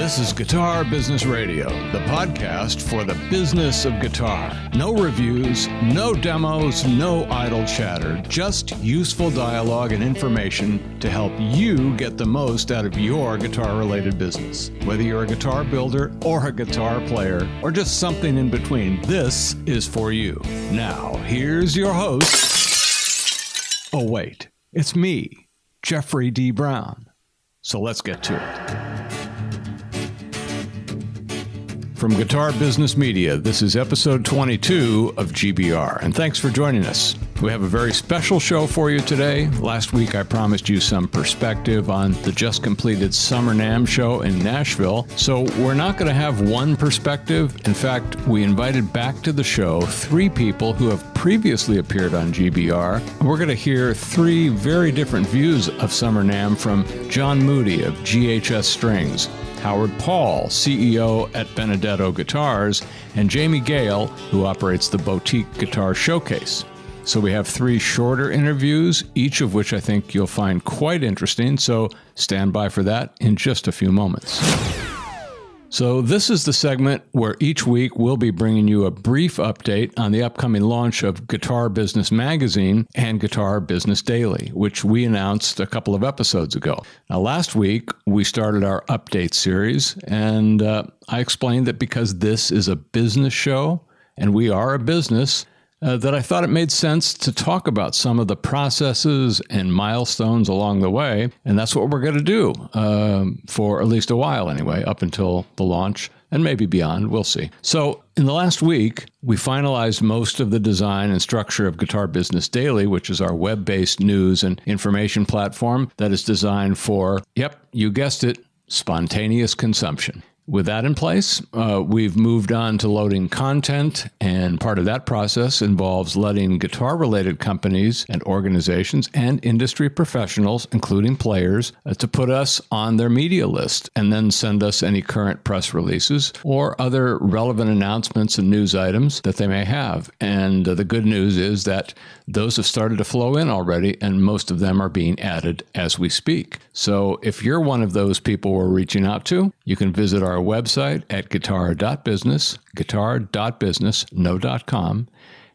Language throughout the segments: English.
This is Guitar Business Radio, the podcast for the business of guitar. No reviews, no demos, no idle chatter, just useful dialogue and information to help you get the most out of your guitar-related business. Whether you're a guitar builder or a guitar player or just something in between, this is for you. Now, here's your host. Oh, wait, it's me, Jeffrey D. Brown. So let's get to it. From Guitar Business Media, this is episode 22 of GBR, and thanks for joining us. We have a very special show for you today. Last week, I promised you some perspective on the just completed Summer NAMM show in Nashville, so we're not going to have one perspective. In fact, we invited back to the show three people who have previously appeared on GBR. We're going to hear three very different views of Summer NAMM from Jon Moody of GHS Strings, Howard Paul, CEO at Benedetto Guitars, and Jamie Gale, who operates the Boutique Guitar Showcase. So we have three shorter interviews, each of which I think you'll find quite interesting, so stand by for that in just a few moments. So this is the segment where each week we'll be bringing you a brief update on the upcoming launch of Guitar Business Magazine and Guitar Business Daily, which we announced a couple of episodes ago. Now, last week, we started our update series, and I explained that because this is a business show and we are a business, that I thought it made sense to talk about some of the processes and milestones along the way. And that's what we're going to do for at least a while anyway, up until the launch and maybe beyond. We'll see. So in the last week, we finalized most of the design and structure of Guitar Business Daily, which is our web-based news and information platform that is designed for, yep, you guessed it, spontaneous consumption. With that in place, we've moved on to loading content, and part of that process involves letting guitar-related companies and organizations and industry professionals, including players, to put us on their media list and then send us any current press releases or other relevant announcements and news items that they may have. And the good news is that those have started to flow in already, and most of them are being added as we speak. So if you're one of those people we're reaching out to, you can visit our website at guitar.business, no.com,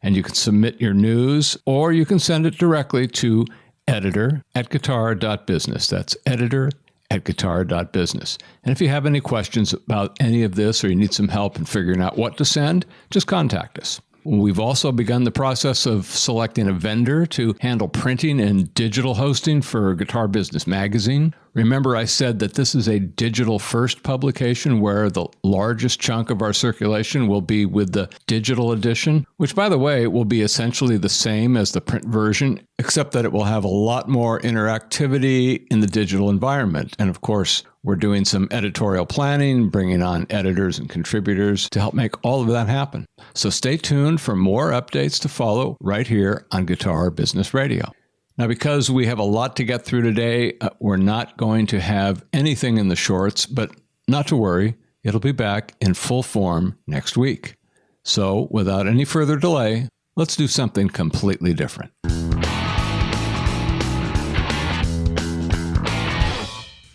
and you can submit your news, or you can send it directly to editor@guitar.business. That's editor@guitar.business. And if you have any questions about any of this, or you need some help in figuring out what to send, just contact us. We've also begun the process of selecting a vendor to handle printing and digital hosting for Guitar Business Magazine. Remember, I said that this is a digital-first publication where the largest chunk of our circulation will be with the digital edition, which, by the way, will be essentially the same as the print version, except that it will have a lot more interactivity in the digital environment. And of course, we're doing some editorial planning, bringing on editors and contributors to help make all of that happen. So stay tuned for more updates to follow right here on Guitar Business Radio. Now, because we have a lot to get through today, we're not going to have anything in the shorts, but not to worry, it'll be back in full form next week. So without any further delay, let's do something completely different.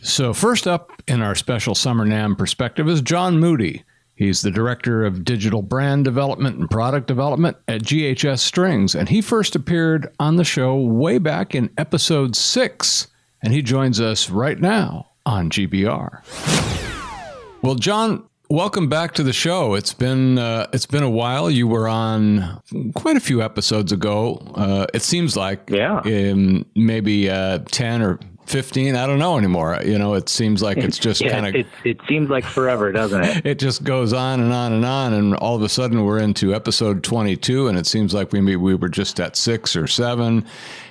So first up in our special Summer NAMM perspective is Jon Moody. He's the Director of Digital Brand Development and Product Development at GHS Strings, and he first appeared on the show way back in episode 6, and he joins us right now on GBR. Well, Jon, welcome back to the show. It's been a while. You were on quite a few episodes ago. It seems like maybe 10 or 15, I don't know anymore. You know, it seems like it's just kind of... It seems like forever, doesn't it? It just goes on and on and on, and all of a sudden we're into episode 22, and it seems like we were just at 6 or 7.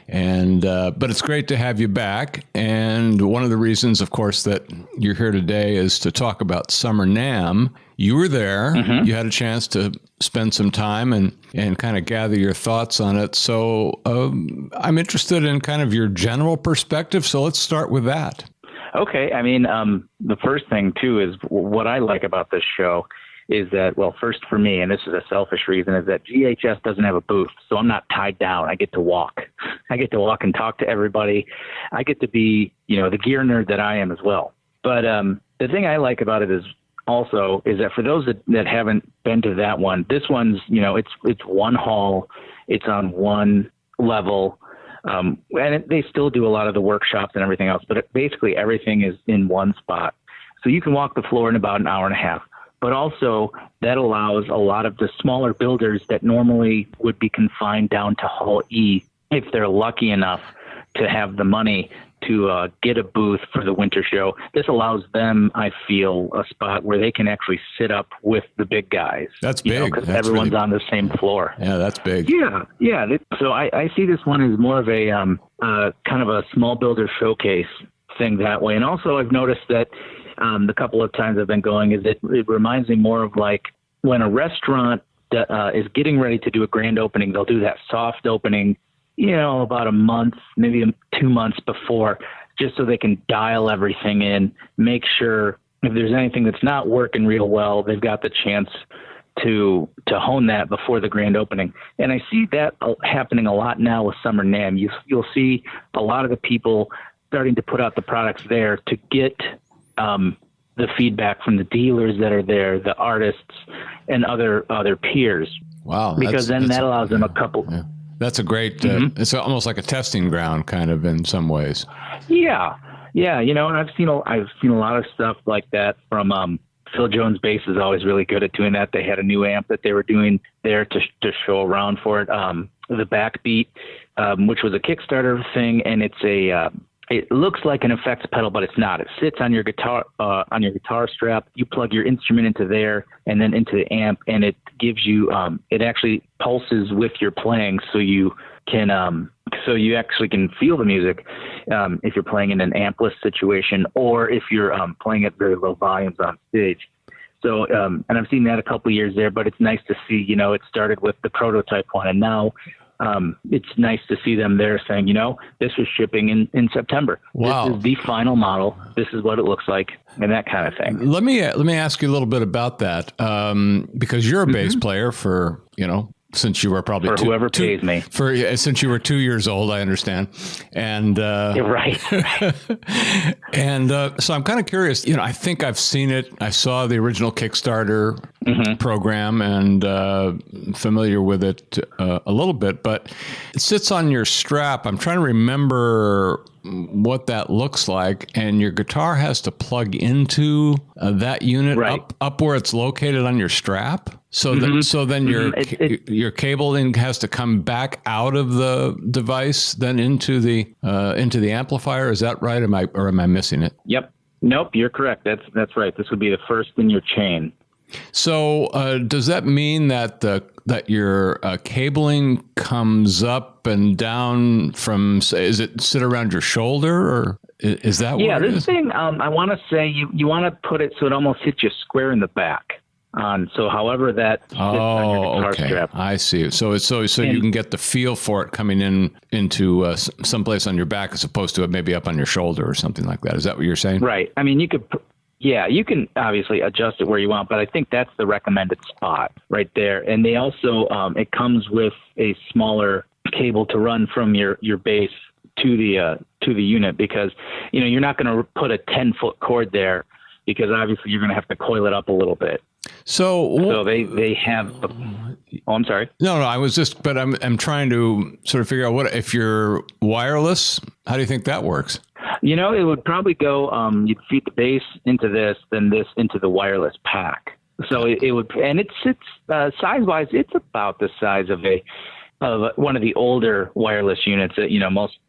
And but it's great to have you back. And one of the reasons, of course, that you're here today is to talk about Summer NAMM. You were there. Mm-hmm. You had a chance to spend some time and kind of gather your thoughts on it. So I'm interested in kind of your general perspective. So let's start with that. Okay. I mean, the first thing, too, is what I like about this show is that, well, first for me, and this is a selfish reason, is that GHS doesn't have a booth, so I'm not tied down. I get to walk. I get to walk and talk to everybody. I get to be, the gear nerd that I am as well. But the thing I like about it is that for those that haven't been to that one, this one's, it's one hall, it's on one level. And they still do a lot of the workshops and everything else, but basically everything is in one spot. So you can walk the floor in about an hour and a half. But also that allows a lot of the smaller builders that normally would be confined down to Hall E, if they're lucky enough to have the money to get a booth for the winter show. This allows them, I feel, a spot where they can actually sit up with the big guys. That's big. Because everyone's really on the same floor. Yeah, that's big. Yeah. So I see this one as more of a kind of a small builder showcase thing that way. And also I've noticed that the couple of times I've been going is it reminds me more of like when a restaurant is getting ready to do a grand opening, they'll do that soft opening, about a month, maybe 2 months before, just so they can dial everything in, make sure if there's anything that's not working real well, they've got the chance to hone that before the grand opening. And I see that happening a lot now with Summer NAMM. You'll see a lot of the people starting to put out the products there to get the feedback from the dealers that are there, the artists, and other peers. Wow. Because then that allows them a couple. Yeah. That's a great, it's almost like a testing ground kind of in some ways. Yeah. And I've seen a lot of stuff like that from, Phil Jones Bass is always really good at doing that. They had a new amp that they were doing there to show around for it. The Backbeat, which was a Kickstarter thing, and it looks like an effects pedal, but it's not. It sits on your guitar strap. You plug your instrument into there and then into the amp, and it gives you it actually pulses with your playing, so you actually can feel the music if you're playing in an ampless situation or if you're playing at very low volumes on stage. So and I've seen that a couple of years there, but it's nice to see, it started with the prototype one, and now it's nice to see them there saying, this was shipping in September. Wow. This is the final model. This is what it looks like, and that kind of thing. Let me ask you a little bit about that, because you're a bass player for, since you were probably whoever pays me. Since you were 2 years old, I understand. And right. And so I'm kind of curious. I think I've seen it. I saw the original Kickstarter program and familiar with it a little bit. But it sits on your strap. I'm trying to remember what that looks like, and your guitar has to plug into that unit up where it's located on your strap. So then your cabling has to come back out of the device, then into the amplifier. Is that right? Am I missing it? Yep. Nope. You're correct. That's right. This would be the first in your chain. So does that mean that your cabling comes up and down from? Is it sit around your shoulder, or is that? Yeah. This thing. I want to say you want to put it so it almost hits you square in the back. So however that sits on your guitar strap. I see. So you can get the feel for it coming into someplace on your back as opposed to maybe up on your shoulder or something like that. Is that what you're saying? Right. I mean, you can obviously adjust it where you want, but I think that's the recommended spot right there. And they also, it comes with a smaller cable to run from your bass to the unit, because, you're not going to put a 10-foot cord there, because obviously you're going to have to coil it up a little bit. So they have. I'm sorry. No, I was but I'm trying to sort of figure out what if you're wireless. How do you think that works? It would probably go. You'd feed the bass into this, then this into the wireless pack. So it would, and it's size wise, it's about the size of one of the older wireless units that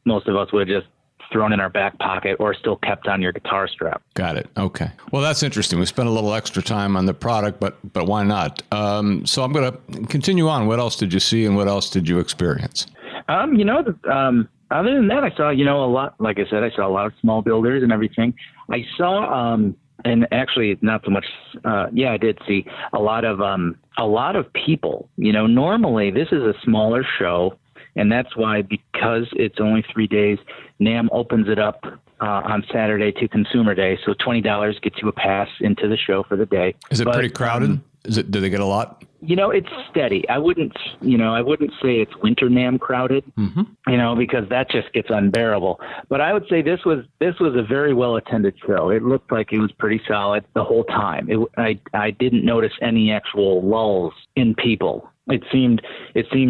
most of us would have just thrown in our back pocket or still kept on your guitar strap. Got it. Okay. Well, that's interesting. We spent a little extra time on the product, but why not? So I'm going to continue on. What else did you see and what else did you experience? Other than that, I saw, a lot, like I said, I saw a lot of small builders and everything. I saw, and actually not so much, I did see a lot of people. Normally this is a smaller show. And that's why, because it's only 3 days, NAMM opens it up on Saturday to Consumer Day. So $20 gets you a pass into the show for the day. Is it pretty crowded? Do they get a lot? It's steady. I wouldn't say it's winter NAMM crowded, because that just gets unbearable. But I would say this was a very well attended show. It looked like it was pretty solid the whole time. I didn't notice any actual lulls in people. It seemed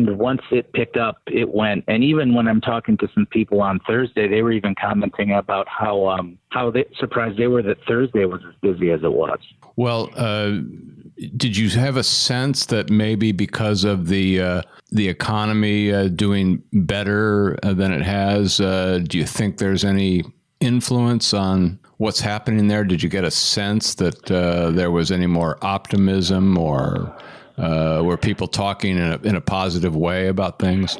once it picked up, it went. And even when I'm talking to some people on Thursday, they were even commenting about how surprised they were that Thursday was as busy as it was. Well, did you have a sense that maybe because of the economy doing better than it has, do you think there's any influence on what's happening there? Did you get a sense that there was any more optimism, or were people talking in a positive way about things?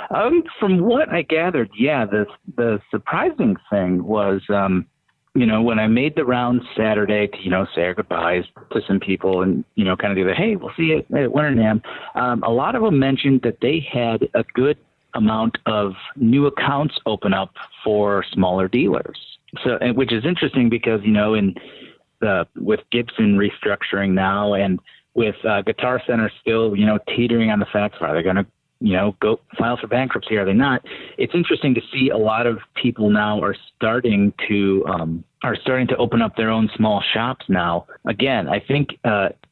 From what I gathered, yeah, the surprising thing was, when I made the rounds Saturday to, say our goodbyes to some people and, kind of do the, hey, we'll see you at Winter NAMM. A lot of them mentioned that they had a good amount of new accounts open up for smaller dealers. So, which is interesting because, with Gibson restructuring now and with Guitar Center still, teetering on the fact, are they going to, go file for bankruptcy? Are they not? It's interesting to see a lot of people now are starting to open up their own small shops now. Again, I think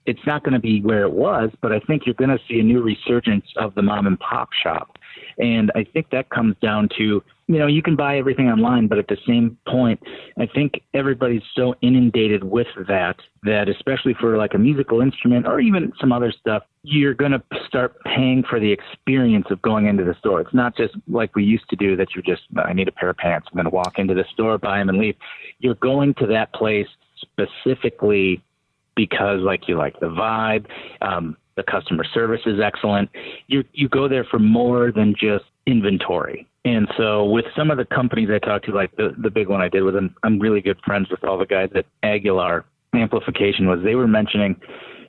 it's not going to be where it was, but I think you're going to see a new resurgence of the mom and pop shop. And I think that comes down to, you can buy everything online, but at the same point, I think everybody's so inundated with that especially for like a musical instrument or even some other stuff, you're going to start paying for the experience of going into the store. It's not just like we used to do that I need a pair of pants. I'm going to walk into the store, buy them and leave. You're going to that place specifically because you like the vibe, the customer service is excellent. You go there for more than just inventory. And so with some of the companies I talked to, like the big one I did with them, I'm really good friends with all the guys at Aguilar Amplification, they were mentioning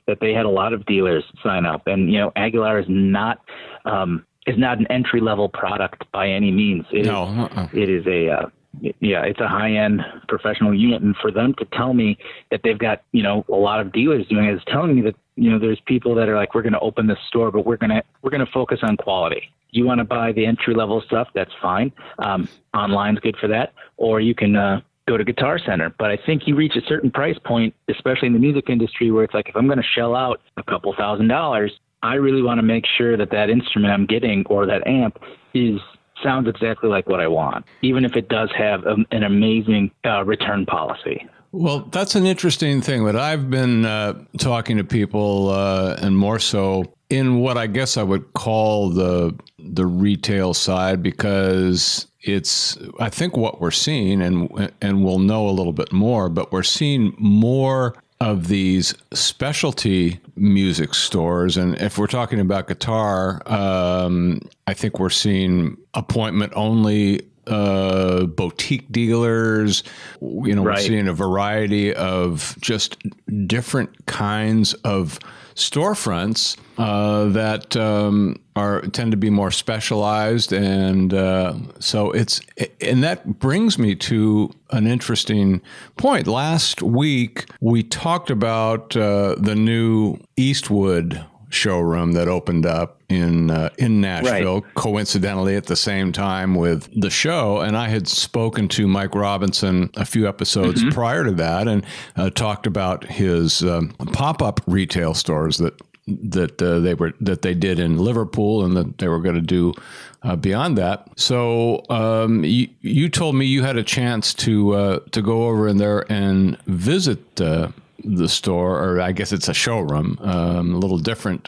that they had a lot of dealers sign up. And, Aguilar is not an entry-level product by any means. It is it's a high-end professional unit. And for them to tell me that they've got, a lot of dealers doing it is telling me that, there's people that are like, we're going to open this store, but we're going to focus on quality. You want to buy the entry-level stuff, that's fine. Online's good for that. Or you can go to Guitar Center. But I think you reach a certain price point, especially in the music industry, where it's like, if I'm going to shell out a couple $1,000s, I really want to make sure that instrument I'm getting or that amp sounds exactly like what I want, even if it does have an amazing return policy. Well, that's an interesting thing. But I've been talking to people, and more so in what I guess I would call the retail side, because it's, I think what we're seeing, and we'll know a little bit more, but we're seeing more of these specialty music stores. And if we're talking about guitar, I think we're seeing appointment only boutique dealers. We're seeing a variety of just different kinds of storefronts that tend to be more specialized, and so and that brings me to an interesting point. Last week we talked about the new Eastwood showroom that opened up in Nashville, coincidentally at the same time with the show. And I had spoken to Mike Robinson a few episodes prior to that, and talked about his pop-up retail stores that they did in Liverpool, and that they were going to do beyond that. So you told me you had a chance to go over in there and visit the store, or I guess it's a showroom, a little different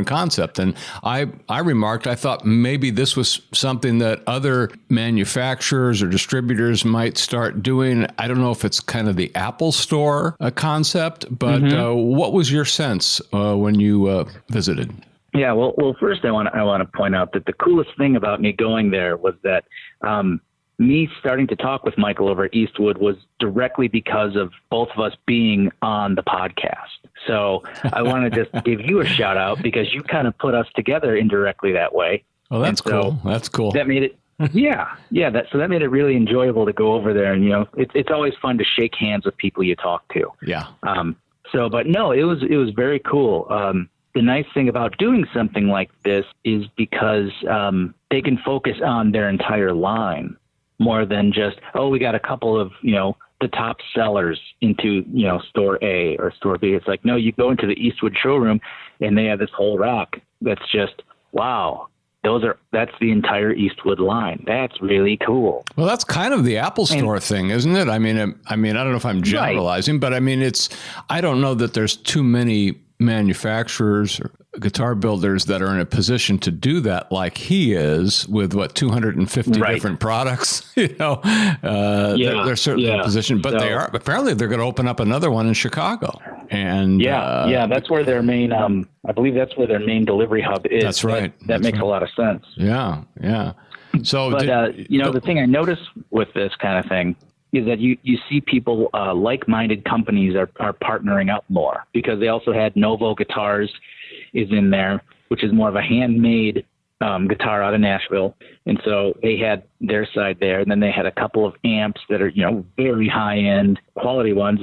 concept. And I remarked, I thought maybe this was something that other manufacturers or distributors might start doing. I don't know if it's kind of the Apple Store concept, but what was your sense when you visited? Yeah, well, first I want to point out that the coolest thing about me going there was that me starting to talk with Michael over at Eastwood was directly because of both of us being on the podcast. So I want to just give you a shout out because you kind of put us together indirectly that way. Oh, that's cool. That's cool. That made it, so that made it really enjoyable to go over there. And, it's always fun to shake hands with people you talk to. Yeah. But no, it was very cool. the nice thing about doing something like this is because they can focus on their entire line more than just, oh, we got a couple of, the top sellers into, store A or store B. It's like, no, you go into the Eastwood showroom and they have this whole rack that's just, wow, that's the entire Eastwood line. That's really cool. Well, that's kind of the Apple Store thing, isn't it? I mean, I don't know if I'm generalizing, but I mean, I don't know that there's too many manufacturers or guitar builders that are in a position to do that like he is with 250 different products. They're certainly in a position, but apparently they're going to open up another one in Chicago. And that's where their main I believe that's where their main delivery hub is. That's right. That makes a lot of sense. Yeah So but the thing I notice with this kind of thing is that you see people, like-minded companies are partnering up more, because they also had Novo Guitars is in there, which is more of a handmade guitar out of Nashville. And so they had their side there. And then they had a couple of amps that are, very high-end quality ones.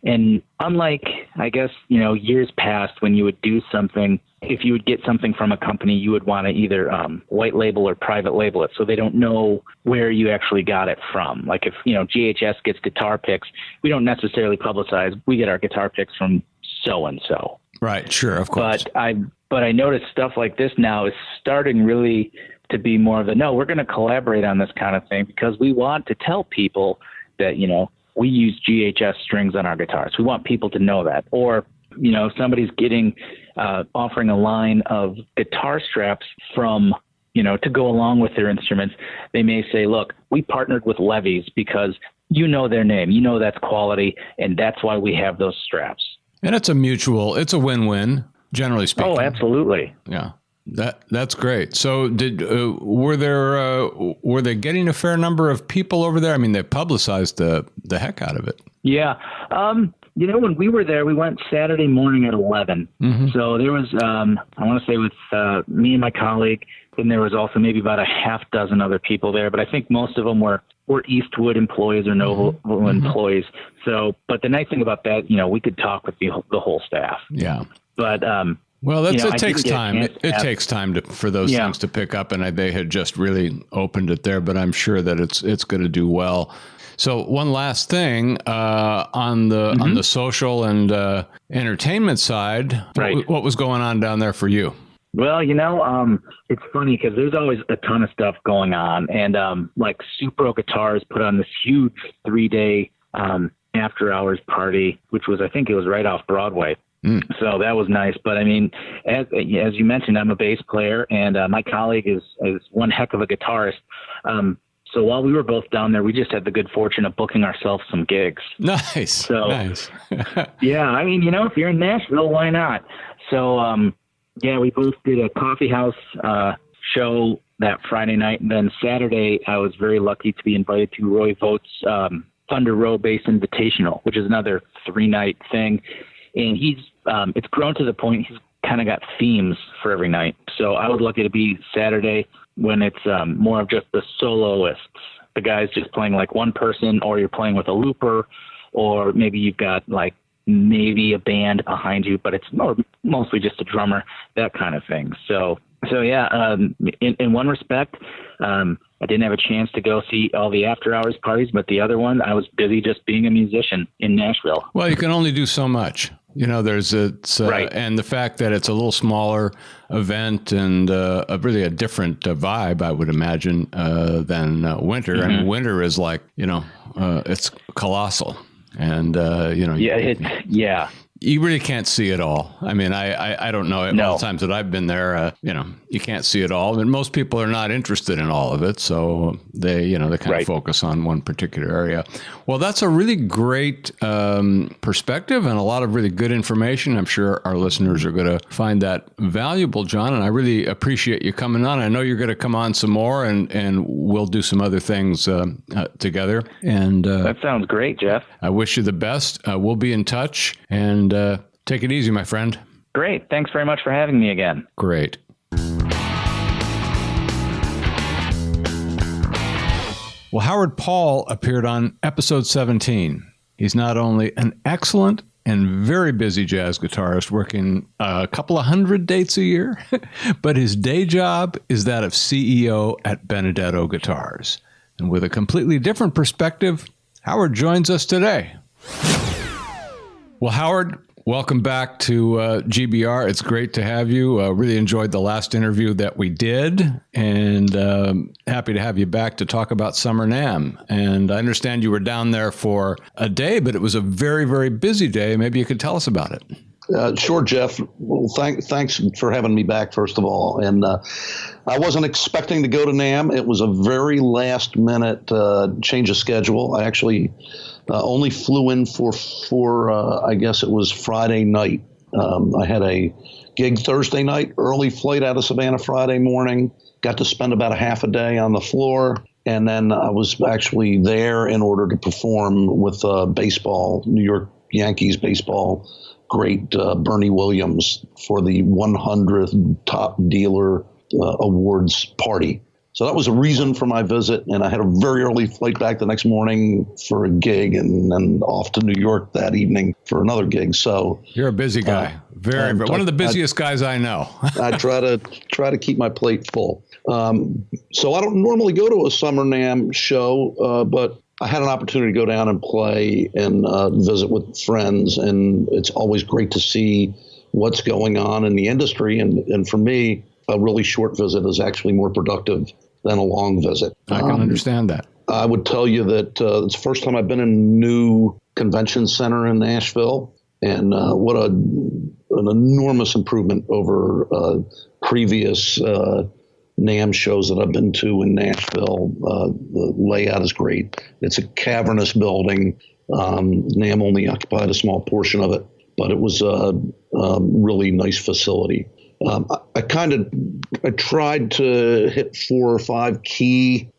And unlike, I guess, years past when you would do something, if you would get something from a company, you would want to either white label or private label it so they don't know where you actually got it from. Like if, GHS gets guitar picks, we don't necessarily publicize. We get our guitar picks from so-and-so. Right, sure, of course. But I noticed stuff like this now is starting really to be more of no, we're going to collaborate on this kind of thing because we want to tell people that, we use GHS strings on our guitars. We want people to know that. Or, if somebody's offering a line of guitar straps from, to go along with their instruments, they may say, look, we partnered with Levy's because their name, that's quality, and that's why we have those straps. And it's a win-win, generally speaking. Oh, absolutely. Yeah. That's great. So were they getting a fair number of people over there? I mean, they publicized the heck out of it. Yeah. When we were there, we went Saturday morning at 11. Mm-hmm. So there was, I want to say with me and my colleague, and there was also maybe about a half dozen other people there. But I think most of them were Eastwood employees or Novo employees. So, but the nice thing about that, we could talk with the whole staff. Yeah. But, well, it takes time. It takes time for those things to pick up, and they had just really opened it there. But I'm sure that it's going to do well. So one last thing on the social and entertainment side, right. What was going on down there for you? Well, it's funny because there's always a ton of stuff going on, and like Supro Guitars put on this huge 3-day after hours party, which was, I think it was right off Broadway. So that was nice. But I mean, as you mentioned, I'm a bass player, and my colleague is one heck of a guitarist. So while we were both down there, we just had the good fortune of booking ourselves some gigs. Nice. So, nice. Yeah, I mean, if you're in Nashville, why not? So, we both did a coffee house show that Friday night. And then Saturday, I was very lucky to be invited to Roy Vogt's Thunder Row Bass Invitational, which is another 3-night thing. And it's grown to the point he's kind of got themes for every night. So I was lucky to be Saturday when it's more of just the soloists, the guys just playing like one person, or you're playing with a looper, or maybe you've got like maybe a band behind you, but it's mostly just a drummer, that kind of thing. So yeah, in one respect, I didn't have a chance to go see all the after hours parties, but the other one, I was busy just being a musician in Nashville. Well, you can only do so much. Right. And the fact that it's a little smaller event and really a different vibe, I would imagine, than winter. Mm-hmm. I mean, winter is like, it's colossal. And, you really can't see it all. I mean, I don't know. All the times that I've been there, you can't see it all. And most people are not interested in all of it. So they kind of focus on one particular area. Well, that's a really great perspective and a lot of really good information. I'm sure our listeners are going to find that valuable, Jon. And I really appreciate you coming on. I know you're going to come on some more and we'll do some other things together. And that sounds great, Jeff. I wish you the best. We'll be in touch. And take it easy, my friend. Great. Thanks very much for having me again. Great. Well, Howard Paul appeared on episode 17. He's not only an excellent and very busy jazz guitarist working a couple of hundred dates a year. But his day job is that of CEO at Benedetto Guitars. And with a completely different perspective, Howard joins us today. Well, Howard, welcome back to GBR. It's great to have you. Really enjoyed the last interview that we did, and happy to have you back to talk about Summer NAMM. And I understand you were down there for a day, but it was a very, very busy day. Maybe you could tell us about it. Sure, Jeff. Well, thanks for having me back, first of all. And I wasn't expecting to go to NAMM. It was a very last-minute change of schedule. I actually only flew in for I guess it was Friday night. I had a gig Thursday night, early flight out of Savannah Friday morning. Got to spend about a half a day on the floor. And then I was actually there in order to perform with baseball, New York Yankees baseball great Bernie Williams for the 100th Top Dealer Awards party. So that was a reason for my visit, and I had a very early flight back the next morning for a gig, and then off to New York that evening for another gig. So you're a busy guy, one of the busiest guys I know. I try to keep my plate full. So I don't normally go to a Summer NAMM show, but I had an opportunity to go down and play and visit with friends, and it's always great to see what's going on in the industry. And for me, a really short visit is actually more productive than a long visit. I can understand that. I would tell you that it's the first time I've been in a new convention center in Nashville, and what an enormous improvement over previous NAMM shows that I've been to in Nashville. The layout is great. It's a cavernous building. NAMM only occupied a small portion of it, but it was a really nice facility. I tried to hit 4 or 5 key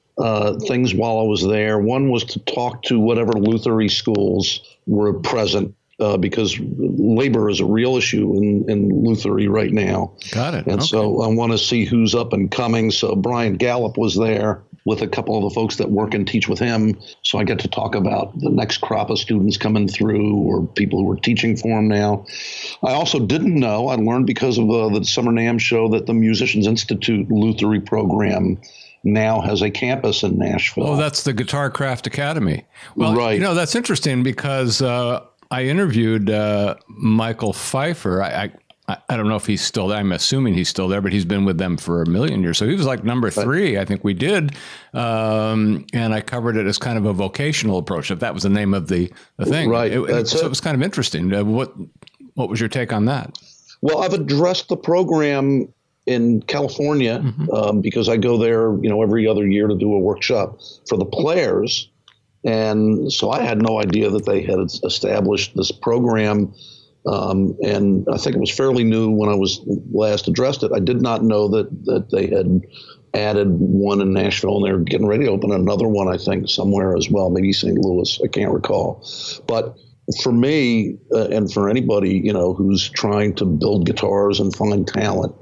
things while I was there. One was to talk to whatever Luthery schools were present, because labor is a real issue in Luthery right now. Got it. And okay. So I want to see who's up and coming. So Brian Gallup was there with a couple of the folks that work and teach with him. So I get to talk about the next crop of students coming through, or people who are teaching for him now. I also didn't know, I learned because of the Summer NAMM show, that the Musicians Institute Luthery program now has a campus in Nashville. Oh, that's the Guitar Craft Academy. Well, right. That's interesting because I interviewed Michael Pfeiffer. I don't know if he's still there. I'm assuming he's still there, but he's been with them for a million years. So he was like number 3, I think we did. And I covered it as kind of a vocational approach, if that was the name of the thing. Right. So it was kind of interesting. What was your take on that? Well, I've addressed the program in California because I go there, every other year to do a workshop for the players. And so I had no idea that they had established this program. And I think it was fairly new when I was last addressed it. I did not know that they had added one in Nashville, and they're getting ready to open another one, I think, somewhere as well, maybe St. Louis. I can't recall. But for me, and for anybody, who's trying to build guitars and find talent,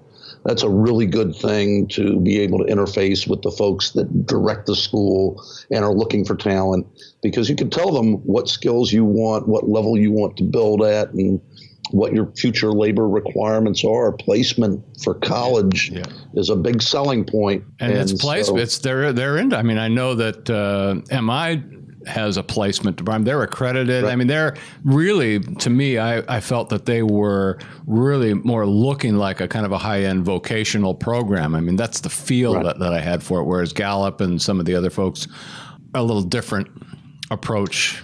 that's a really good thing to be able to interface with the folks that direct the school and are looking for talent, because you can tell them what skills you want, what level you want to build at, and what your future labor requirements are. Placement for college is a big selling point. And it's placement. It's they're into. I mean, I know that MI has a placement. They're accredited. Right. I mean, they're really, to me, I felt that they were really more looking like a kind of a high-end vocational program. I mean, that's the feel that I had for it, whereas Gallup and some of the other folks are a little different approach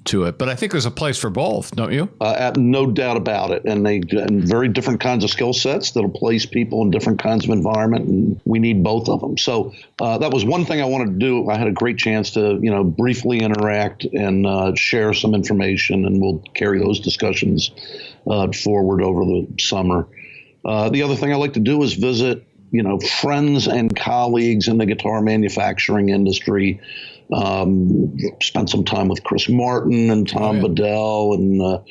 to it. But I think there's a place for both, don't you? No doubt about it. And very different kinds of skill sets that'll place people in different kinds of environment, and we need both of them. So that was one thing I wanted to do. I had a great chance to, briefly interact and share some information, and we'll carry those discussions forward over the summer. The other thing I like to do is visit, friends and colleagues in the guitar manufacturing industry. Spent some time with Chris Martin and Tom Bedell and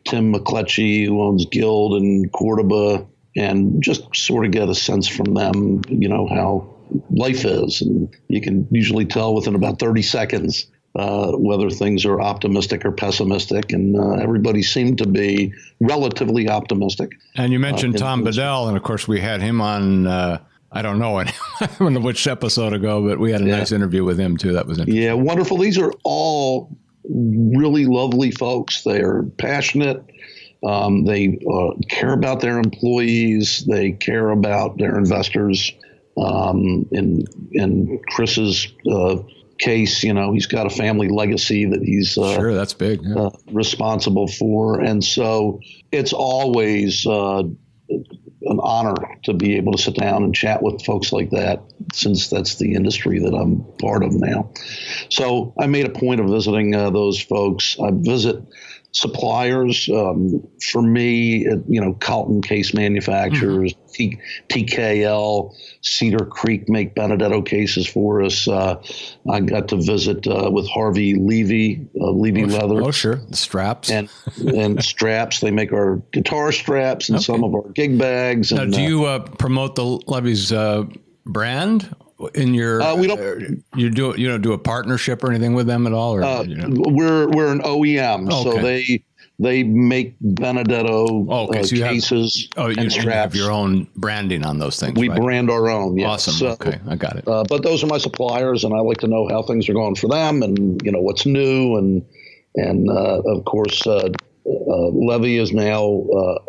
Tim McCletchy, who owns Guild and Cordoba, and just sort of get a sense from them, how life is. And you can usually tell within about 30 seconds whether things are optimistic or pessimistic, and everybody seemed to be relatively optimistic. And you mentioned Tom Bedell, and of course we had him on, I don't know which episode ago, but we had a nice interview with him too. That was interesting. Yeah, wonderful. These are all really lovely folks. They are passionate. They care about their employees. They care about their investors. In Chris's case, he's got a family legacy that he's sure, that's big. Yeah. Responsible for, and so it's always an honor to be able to sit down and chat with folks like that, since that's the industry that I'm part of now. So I made a point of visiting those folks. I visit suppliers. For me, Calton case manufacturers, TKL, Cedar Creek make Benedetto cases for us. I got to visit with Harvey Levy, Levy Leather. Oh, sure. The straps. And straps. They make our guitar straps and some of our gig bags. Now, do you promote the Levy's brand in your? We don't. You don't do a partnership or anything with them at all, or we're an OEM, so they make Benedetto cases and straps. You have your own branding on those things. We brand our own. Yeah. Awesome. So, okay, I got it. But those are my suppliers, and I like to know how things are going for them, and what's new, and of course, Levy is now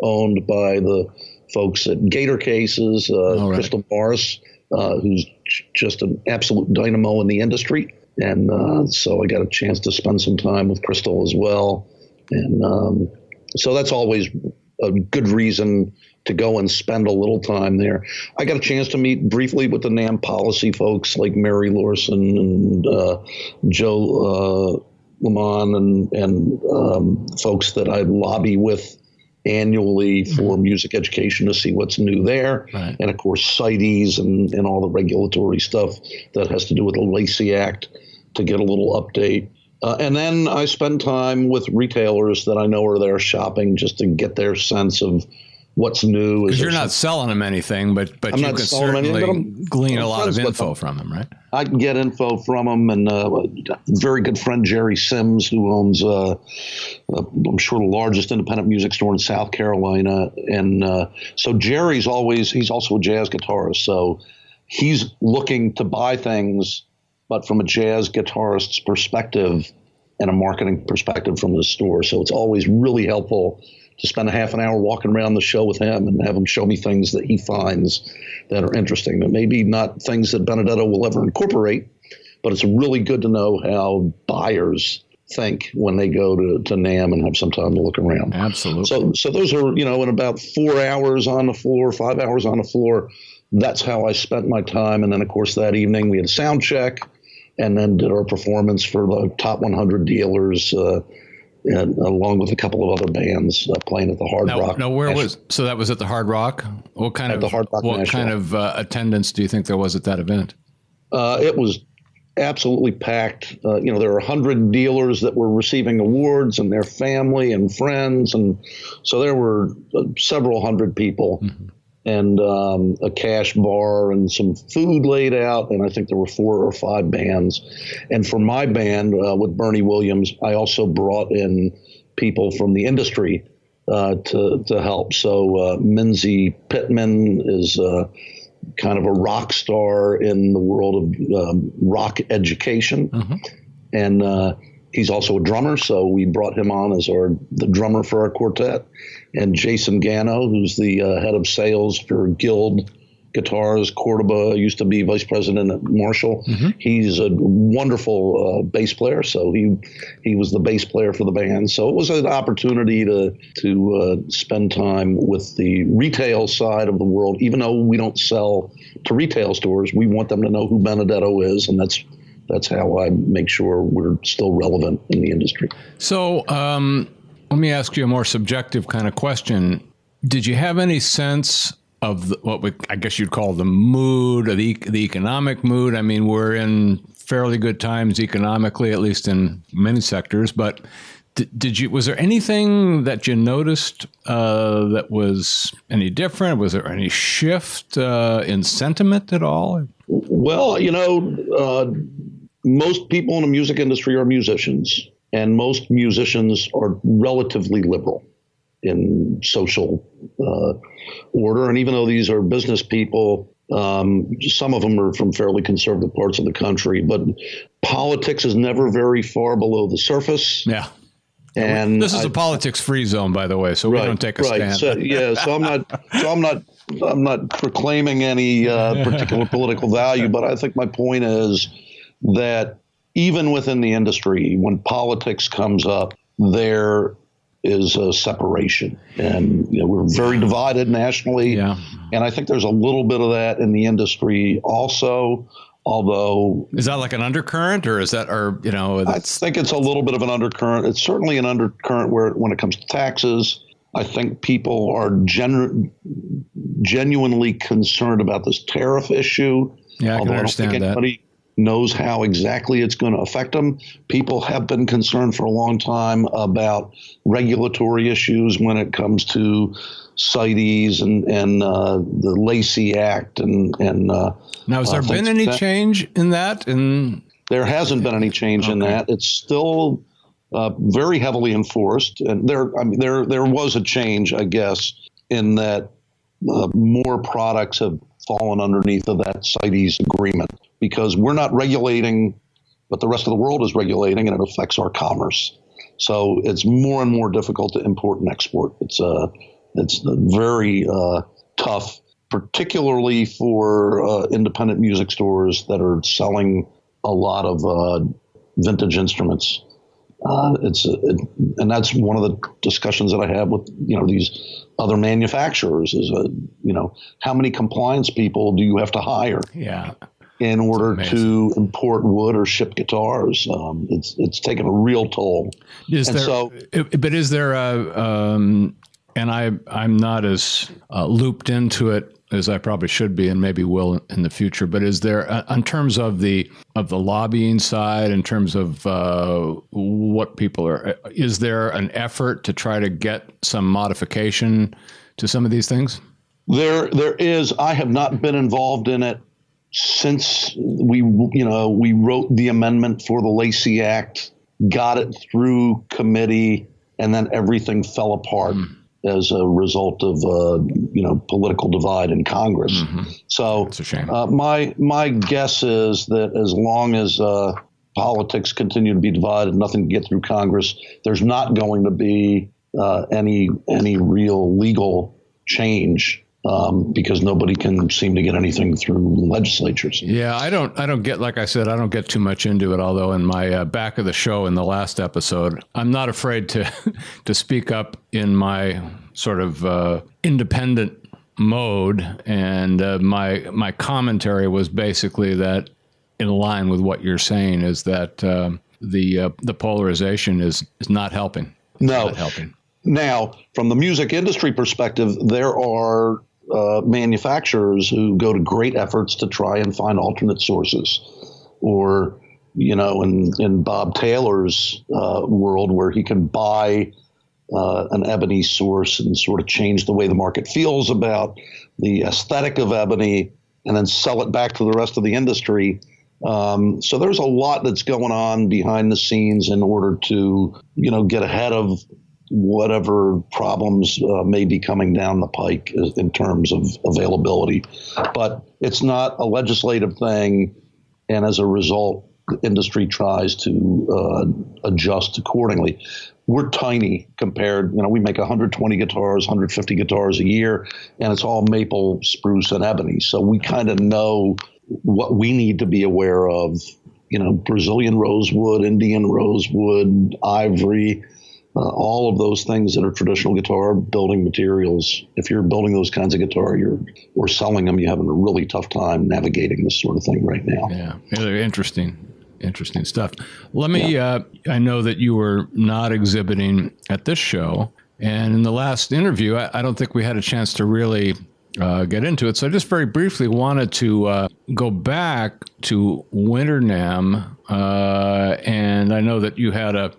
owned by the folks at Gator Cases, Crystal Morris, who's just an absolute dynamo in the industry. And so I got a chance to spend some time with Crystal as well. And so that's always a good reason to go and spend a little time there. I got a chance to meet briefly with the NAMM policy folks like Mary Lawson and Joe Lamont and folks that I lobby with annually for music education to see what's new there. Right. And of course, CITES and all the regulatory stuff that has to do with the Lacey Act to get a little update. And then I spend time with retailers that I know are there shopping just to get their sense of what's new. Because you're not selling them anything, but you can certainly glean a lot of info from them, right? I can get info from them, and a very good friend, Jerry Sims, who owns, I'm sure, the largest independent music store in South Carolina. And so Jerry's he's also a jazz guitarist, so he's looking to buy things, but from a jazz guitarist's perspective and a marketing perspective from the store. So it's always really helpful to spend a half an hour walking around the show with him and have him show me things that he finds that are interesting, that maybe not things that Benedetto will ever incorporate, but it's really good to know how buyers think when they go to NAMM and have some time to look around. Absolutely. So those are, in about 4 hours on the floor, 5 hours on the floor, that's how I spent my time. And then, of course, that evening we had a sound check and then did our performance for the top 100 dealers, and along with a couple of other bands playing at the Hard Rock. Now, so that was at the Hard Rock? What kind of attendance do you think there was at that event? It was absolutely packed. There were 100 dealers that were receiving awards and their family and friends. And so there were several hundred people. Mm-hmm. And a cash bar and some food laid out. And I think there were 4 or 5 bands. And for my band with Bernie Williams, I also brought in people from the industry to help. So Minzy Pittman is kind of a rock star in the world of rock education. Mm-hmm. And he's also a drummer, so we brought him on as the drummer for our quartet. And Jason Gano, who's the head of sales for Guild Guitars, Cordoba, used to be vice president at Marshall. Mm-hmm. He's a wonderful bass player, so he was the bass player for the band. So it was an opportunity to spend time with the retail side of the world. Even though we don't sell to retail stores, we want them to know who Benedetto is, and that's how I make sure we're still relevant in the industry. So let me ask you a more subjective kind of question. Did you have any sense of I guess you'd call the mood, or the economic mood? I mean, we're in fairly good times economically, at least in many sectors. But was there anything that you noticed that was any different? Was there any shift in sentiment at all? Well, most people in the music industry are musicians, and most musicians are relatively liberal in social order. And even though these are business people, some of them are from fairly conservative parts of the country, but politics is never very far below the surface. Yeah. And this is a politics-free zone, by the way, so we don't take a stand. So I'm not proclaiming any particular political value, but I think my point is that even within the industry, when politics comes up, there is a separation, and we're very divided nationally. Yeah. And I think there's a little bit of that in the industry also. Although, is that like an undercurrent, or is that, I think it's a little bit of an undercurrent. It's certainly an undercurrent when it comes to taxes. I think people are genuinely concerned about this tariff issue. Yeah, I can understand that. Anybody knows how exactly it's going to affect them. People have been concerned for a long time about regulatory issues when it comes to CITES and the Lacey Act and now, has there been any change in that? There hasn't been any change in that. It's still very heavily enforced, and there was a change, I guess, in that more products have fallen underneath of that CITES agreement, because we're not regulating, but the rest of the world is regulating, and it affects our commerce. So it's more and more difficult to import and export. It's very tough, particularly for independent music stores that are selling a lot of vintage instruments. And that's one of the discussions that I have with these other manufacturers is how many compliance people do you have to hire? Yeah. In order to import wood or ship guitars. It's taken a real toll. Is there and I'm not as looped into it as I probably should be, and maybe will in the future. But is there, in terms of the lobbying side, in terms of what people are, is there an effort to try to get some modification to some of these things? There is. I have not been involved in it since we wrote the amendment for the Lacey Act, got it through committee, and then everything fell apart as a result of political divide in Congress. Mm-hmm. So that's a shame. My guess is that as long as politics continue to be divided, nothing can get through Congress, there's not going to be any real legal change. Because nobody can seem to get anything through legislatures. Yeah, I don't get, like I said, I don't get too much into it. Although in my back of the show in the last episode, I'm not afraid to speak up in my sort of independent mode, and my commentary was basically that, in line with what you're saying, is that the polarization is not helping. No, not helping. Now, from the music industry perspective, there are manufacturers who go to great efforts to try and find alternate sources, or in Bob Taylor's world, where he can buy an ebony source and sort of change the way the market feels about the aesthetic of ebony, and then sell it back to the rest of the industry. So there's a lot that's going on behind the scenes in order to get ahead of whatever problems may be coming down the pike in terms of availability. But it's not a legislative thing, and as a result, the industry tries to adjust accordingly. We're tiny compared, we make 120 guitars, 150 guitars a year, and it's all maple, spruce, and ebony. So we kind of know what we need to be aware of, Brazilian rosewood, Indian rosewood, ivory, all of those things that are traditional guitar building materials. If you're building those kinds of guitar or selling them, you're having a really tough time navigating this sort of thing right now. Yeah, interesting stuff. Let me, I know that you were not exhibiting at this show, and in the last interview, I don't think we had a chance to really get into it. So I just very briefly wanted to go back to Winter NAMM, and I know that you had a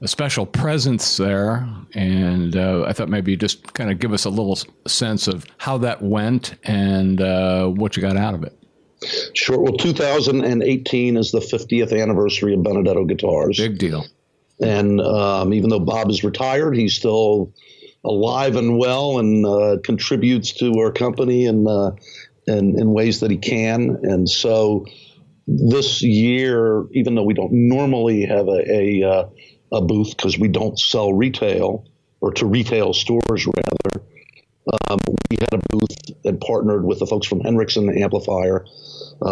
special presence there, and I thought maybe you just kind of give us a little sense of how that went and what you got out of it. Sure. Well, 2018 is the 50th anniversary of Benedetto Guitars. Big deal. And even though Bob is retired, he's still alive and well and contributes to our company in ways that he can. And so this year, even though we don't normally have a booth because we don't sell retail, or to retail stores rather, we had a booth and partnered with the folks from Henriksen Amplifier,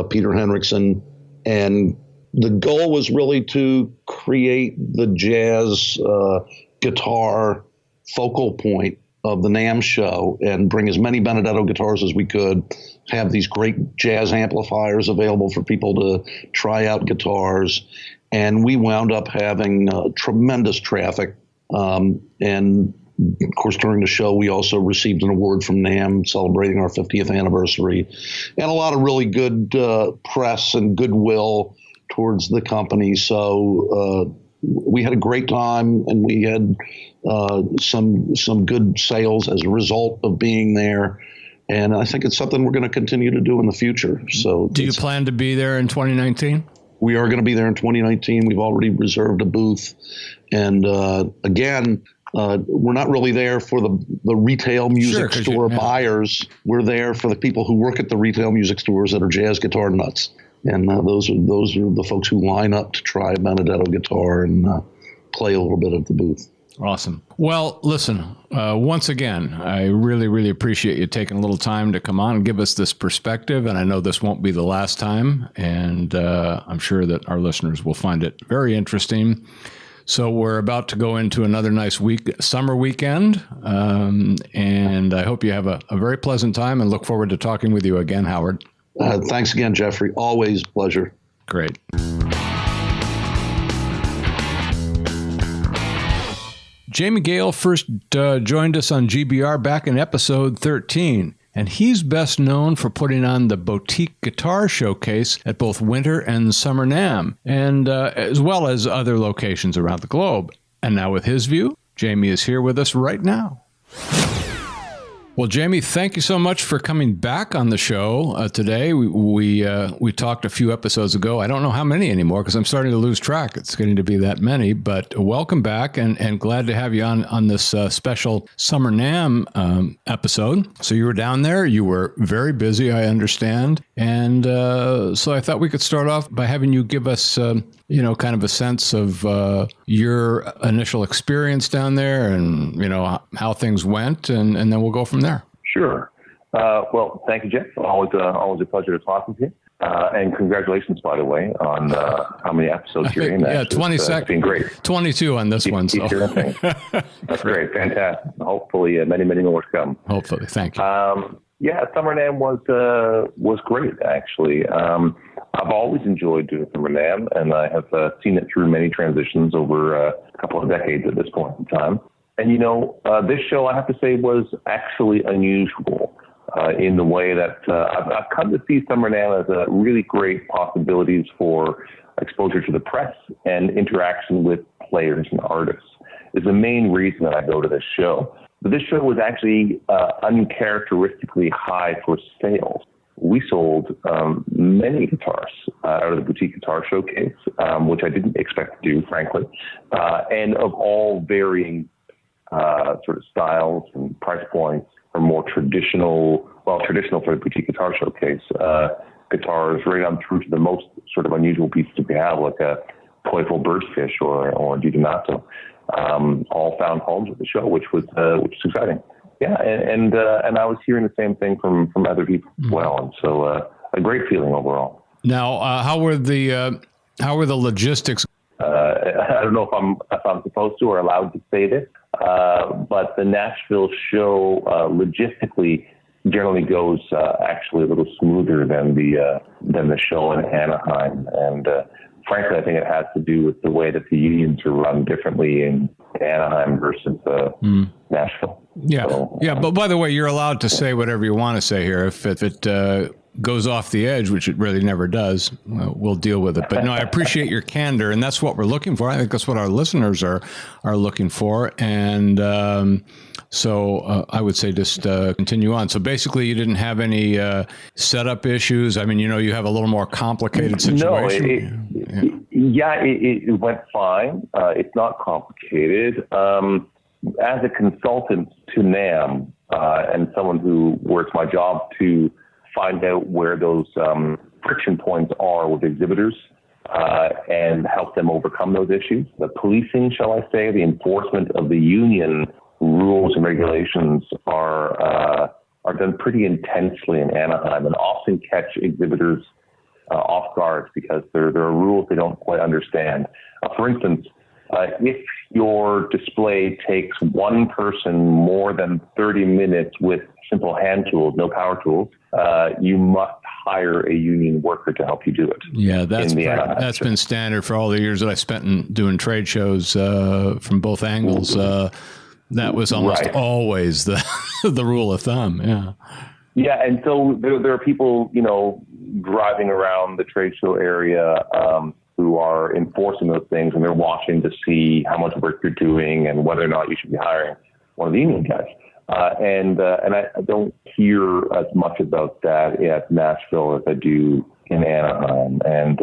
Peter Henriksen, and the goal was really to create the jazz guitar focal point of the NAMM show and bring as many Benedetto guitars as we could, have these great jazz amplifiers available for people to try out guitars. And we wound up having tremendous traffic. And of course, during the show, we also received an award from NAMM celebrating our 50th anniversary, and a lot of really good press and goodwill towards the company. So we had a great time, and we had some good sales as a result of being there. And I think it's something we're going to continue to do in the future. So, do you plan to be there in 2019? We are going to be there in 2019. We've already reserved a booth. And again, we're not really there for the retail music store buyers. We're there for the people who work at the retail music stores that are jazz guitar nuts. And those are the folks who line up to try a Benedetto guitar and play a little bit at the booth. Awesome. Well, listen, once again, I really, really appreciate you taking a little time to come on and give us this perspective. And I know this won't be the last time. And I'm sure that our listeners will find it very interesting. So we're about to go into another nice summer weekend. And I hope you have a very pleasant time and look forward to talking with you again, Howard. Thanks again, Jeffrey. Always a pleasure. Great. Jamie Gale first joined us on GBR back in episode 13, and he's best known for putting on the Boutique Guitar Showcase at both Winter and Summer NAMM, and as well as other locations around the globe. And now with his view, Jamie is here with us right now. Well, Jamie, thank you so much for coming back on the show today. We talked a few episodes ago. I don't know how many anymore because I'm starting to lose track. It's getting to be that many, but welcome back and glad to have you on this special Summer NAMM episode. So you were down there. You were very busy, I understand. And so I thought we could start off by having you give us, kind of a sense of your initial experience down there and, how things went. And then we'll go from there. Sure. Well, thank you, Jeff. Always a pleasure to talk with you. And congratulations, by the way, on how many episodes you're in. Yeah, 22. It's been great. 22 on this one. So. That's great. Fantastic. Hopefully, many, many more to come. Hopefully. Thank you. Summer NAMM was great, actually. I've always enjoyed doing Summer NAMM, and I have seen it through many transitions over a couple of decades at this point in time. And, this show, I have to say, was actually unusual in the way that I've come to see Summer NAMM as a really great possibilities for exposure to the press and interaction with players and artists is the main reason that I go to this show. But this show was actually uncharacteristically high for sales. We sold many guitars out of the Boutique Guitar Showcase, which I didn't expect to do, frankly, and of all varying sort of styles and price points, or more traditional for the Boutique Guitar Showcase, guitars right on through to the most sort of unusual pieces we have, like a Playful Birdfish or a Di Donato, all found homes at the show, which was exciting. Yeah, and I was hearing the same thing from other people as well, and so a great feeling overall. Now, how were the logistics? I don't know if I'm supposed to or allowed to say this, but the Nashville show logistically generally goes actually a little smoother than the show in Anaheim, and frankly, I think it has to do with the way that the unions are run differently in Anaheim versus Nashville. Yeah, so, yeah. But by the way, you're allowed to say whatever you want to say here. If it goes off the edge, which it really never does, we'll deal with it. But no, I appreciate your candor, and that's what we're looking for. I think that's what our listeners are looking for. And so I would say just continue on. So basically, you didn't have any setup issues. I mean, you have a little more complicated situation. No, it went fine. It's not complicated. As a consultant to NAMM and someone who works my job to find out where those friction points are with exhibitors and help them overcome those issues. The policing, shall I say, the enforcement of the union rules and regulations are done pretty intensely in Anaheim and often catch exhibitors off guard because there are rules they don't quite understand. For instance, if your display takes one person more than 30 minutes with simple hand tools, no power tools, you must hire a union worker to help you do it. Yeah, that's been standard for all the years that I spent in doing trade shows from both angles. That was almost always the rule of thumb. Yeah. Yeah, and so there are people, driving around the trade show area who are enforcing those things, and they're watching to see how much work you're doing and whether or not you should be hiring one of the union guys. And I don't hear as much about that at Nashville as I do in Anaheim. And,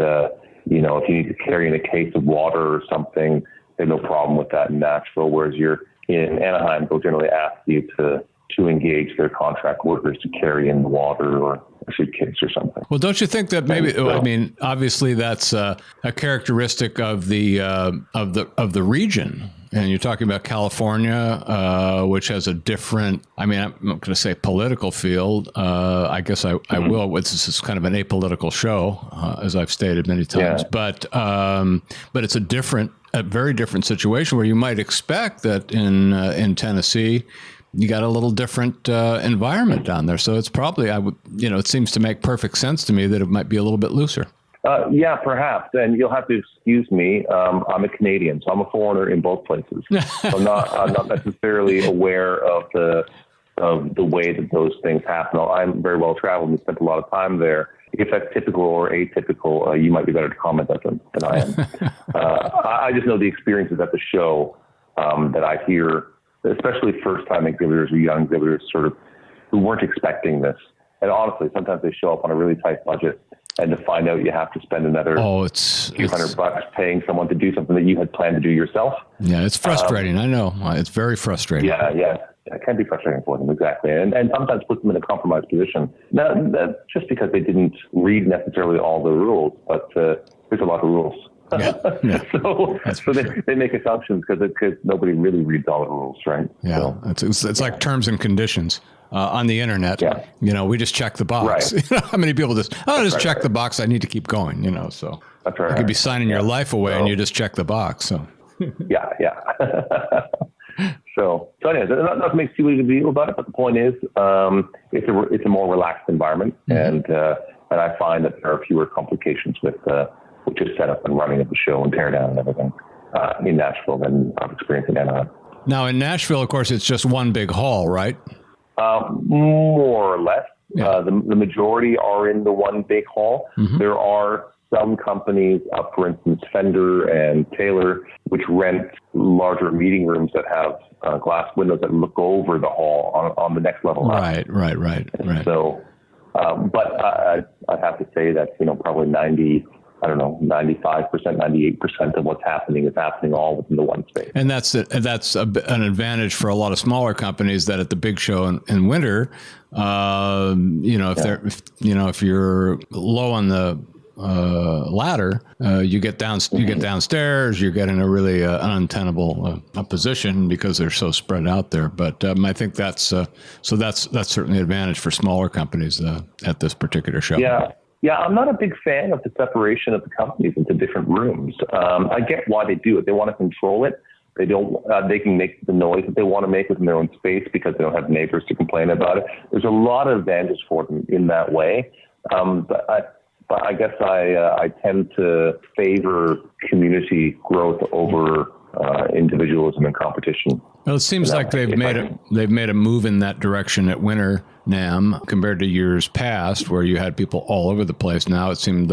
if you need to carry in a case of water or something, there's no problem with that in Nashville, whereas you're in Anaheim, they'll generally ask you to engage their contract workers to carry in the water or a suitcase or something. Well, don't you think that maybe? I mean, obviously, that's a characteristic of the region. And you're talking about California, which has a different. I mean, I'm not going to say political field. I guess I will. This is kind of an apolitical show, as I've stated many times. Yeah. But it's a very different situation where you might expect that in Tennessee, you got a little different environment down there. So it's probably, it seems to make perfect sense to me that it might be a little bit looser. Yeah, perhaps. And you'll have to excuse me. I'm a Canadian, so I'm a foreigner in both places. So I'm not necessarily aware of the way that those things happen. I'm very well traveled and spent a lot of time there. If that's typical or atypical, you might be better to comment than I am. I just know the experiences at the show that I hear, especially first-time exhibitors or young exhibitors who weren't expecting this. And honestly, sometimes they show up on a really tight budget, and to find out you have to spend another few $100 paying someone to do something that you had planned to do yourself. Yeah, it's frustrating. I know. It's very frustrating. Yeah. It can be frustrating for them, exactly. And sometimes puts them in a compromised position. Not just because they didn't read necessarily all the rules, but there's a lot of rules. Yeah. So they make assumptions because nobody really reads all the rules, right? Yeah, so, it's like terms and conditions on the internet. Yeah. We just check the box. Right. How many people just check the box? I need to keep going. So that's right. You could be signing your life away and you just check the box. So yeah. So anyway, not to make too big a deal about it, but the point is, it's a more relaxed environment, and I find that there are fewer complications with just set up and running of the show and tear down and everything in Nashville than I've experienced in Anaheim. Now in Nashville, of course, it's just one big hall, right? More or less. Yeah. The majority are in the one big hall. Mm-hmm. There are some companies, for instance, Fender and Taylor, which rent larger meeting rooms that have glass windows that look over the hall on the next level. Right. So, but I have to say that, probably 95%, 98% of what's happening is happening all within the one space. And that's an advantage for a lot of smaller companies that at the big show in winter, if you're low on the ladder, you get downstairs, you get in a really untenable position because they're so spread out there. But I think that's certainly an advantage for smaller companies at this particular show. Yeah, I'm not a big fan of the separation of the companies into different rooms. I get why they do it. They want to control it. They don't. They can make the noise that they want to make within their own space because they don't have neighbors to complain about it. There's a lot of advantage for them in that way. But I guess I tend to favor community growth over individualism and competition. Well, it seems like they've made a move in that direction at Winter NAMM compared to years past, where you had people all over the place. Now it seemed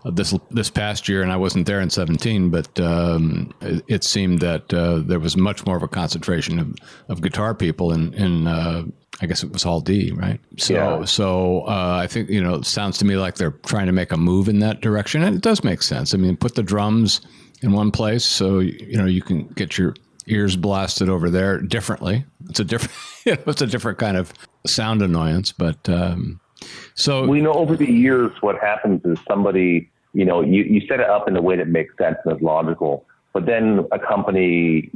this past year, and I wasn't there in 2017, but it seemed that there was much more of a concentration of guitar people in I guess it was Hall D, right? So I think, it sounds to me like they're trying to make a move in that direction, and it does make sense. I mean, put the drums in one place so you can get your ears blasted over there differently. It's a different, it's a different kind of sound annoyance. But so over the years, what happens is somebody, you set it up in a way that makes sense and is logical, but then a company,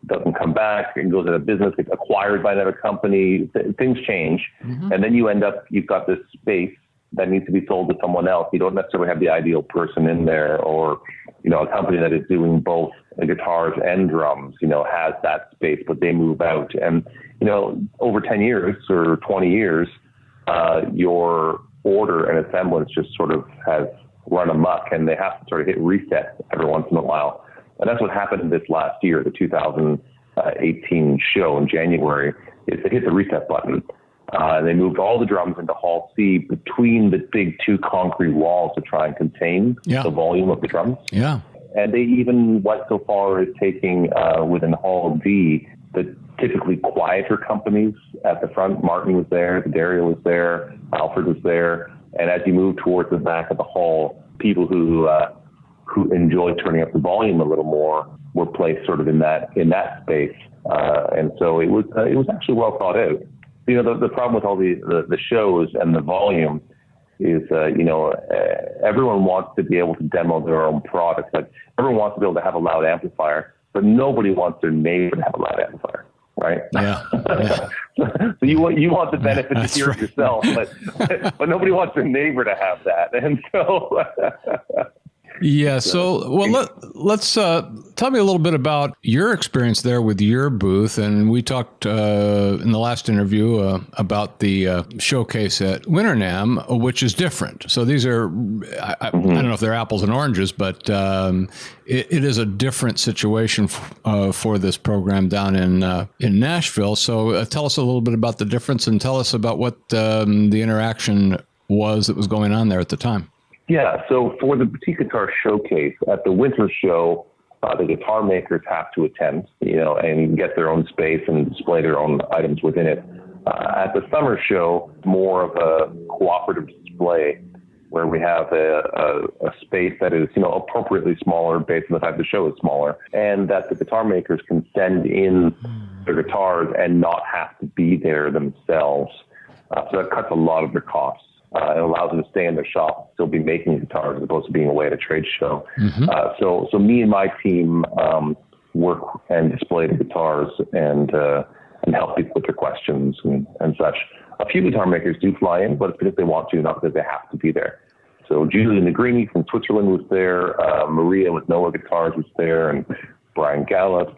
doesn't come back and goes out of business, gets acquired by another company. Things change, and then you've got this space that needs to be sold to someone else. You don't necessarily have the ideal person in there, or a company that is doing both guitars and drums, has that space, but they move out. And, over 10 years or 20 years, your order and assemblance just sort of has run amok, and they have to sort of hit reset every once in a while. And that's what happened this last year, the 2018 show in January, is they hit the reset button. They moved all the drums into Hall C between the big two concrete walls to try and contain the volume of the drums. Yeah. And they even went so far as taking within Hall D the typically quieter companies at the front. Martin was there, Dario was there, Alfred was there. And as you move towards the back of the hall, people who enjoyed turning up the volume a little more were placed sort of in that space. And so it was actually well thought out. The problem with all the shows and the volume is, everyone wants to be able to demo their own products. Like, everyone wants to be able to have a loud amplifier, but nobody wants their neighbor to have a loud amplifier, right? Yeah. So you want the benefit to hear it yourself, but nobody wants their neighbor to have that. And so... Yeah. So, let's tell me a little bit about your experience there with your booth. And we talked in the last interview about the showcase at Winter NAMM, which is different. So these are, I don't know if they're apples and oranges, but it is a different situation for this program down in Nashville. So tell us a little bit about the difference, and tell us about what the interaction was that was going on there at the time. Yeah, so for the Boutique Guitar Showcase at the winter show, the guitar makers have to attend, and get their own space and display their own items within it. At the summer show, more of a cooperative display where we have a space that is, appropriately smaller based on the fact the show is smaller, and that the guitar makers can send in their guitars and not have to be there themselves. So that cuts a lot of their costs. It allows them to stay in their shop, still be making guitars as opposed to being away at a trade show. So me and my team work and display the guitars and help people with their questions and such. A few guitar makers do fly in, but it's because they want to, not because they have to be there. So Julie Negrini from Switzerland was there. Maria with Noah Guitars was there, and Brian Gallup,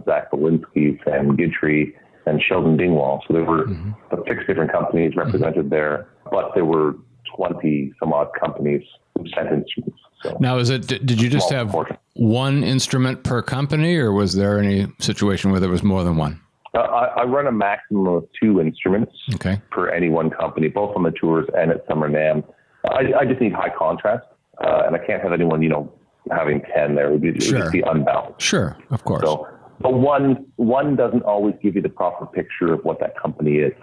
Zach Belinsky, Sam Gidtree, and Sheldon Dingwall. So there were 6 different companies represented there, but there were 20 some odd companies who sent instruments. So now, did you just have one instrument per company, or was there any situation where there was more than one? I run a maximum of 2 instruments per any one company, both on the tours and at Summer NAMM. I just need high contrast, and I can't have anyone, having 10 there. It would just be unbalanced. Sure, of course. So, but one doesn't always give you the proper picture of what that company is.